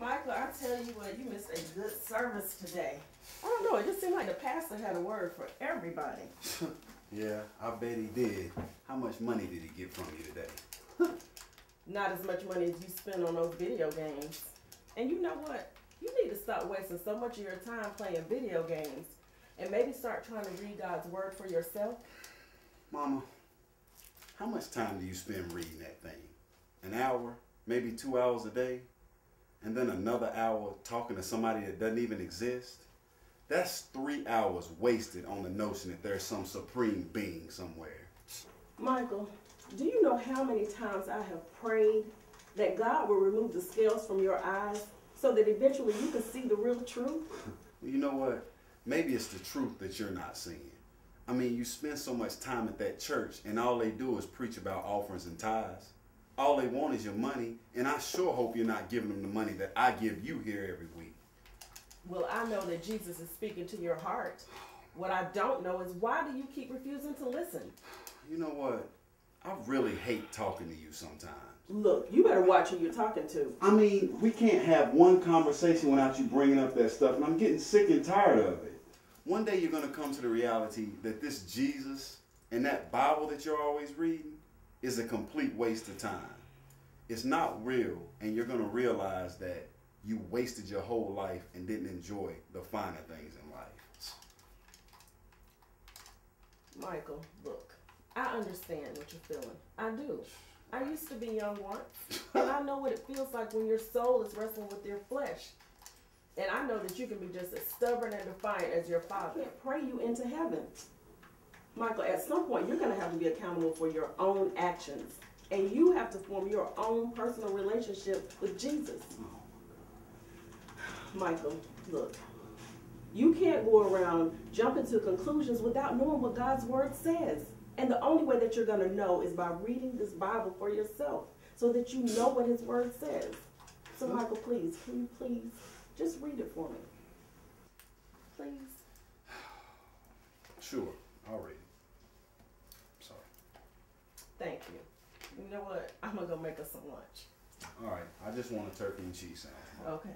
Michael, I tell you what, you missed a good service today. I don't know, it just seemed like the pastor had a word for everybody. Yeah, I bet he did. How much money did he get from you today? Not as much money as you spend on those video games. And you know what? You need to stop wasting so much of your time playing video games and maybe start trying to read God's word for yourself. Mama, how much time do you spend reading that thing? An hour? Maybe 2 hours a day? And then another hour talking to somebody that doesn't even exist? That's 3 hours wasted on the notion that there's some supreme being somewhere. Michael, do you know how many times I have prayed that God will remove the scales from your eyes so that eventually you can see the real truth? Well, you know what? Maybe it's the truth that you're not seeing. I mean, you spend so much time at that church and all they do is preach about offerings and tithes. All they want is your money, and I sure hope you're not giving them the money that I give you here every week. Well, I know that Jesus is speaking to your heart. What I don't know is why do you keep refusing to listen? You know what? I really hate talking to you sometimes. Look, you better watch who you're talking to. I mean, we can't have one conversation without you bringing up that stuff, and I'm getting sick and tired of it. One day you're going to come to the reality that this Jesus and that Bible that you're always reading is a complete waste of time. It's not real, and you're going to realize that you wasted your whole life and didn't enjoy the finer things in life. Michael, look, I understand what you're feeling. I do. I used to be young once, and I know what it feels like when your soul is wrestling with your flesh. And I know that you can be just as stubborn and defiant as your father. I can't pray you into heaven. Michael, at some point, you're going to have to be accountable for your own actions. And you have to form your own personal relationship with Jesus. Michael, look, you can't go around jumping to conclusions without knowing what God's word says. And the only way that you're going to know is by reading this Bible for yourself so that you know what his word says. So, Michael, please, can you please just read it for me? Please. Sure, I'll read it. Sorry. Thank you. You know what? I'm going to go make us some lunch. All right, I just want a turkey and cheese sandwich. Okay.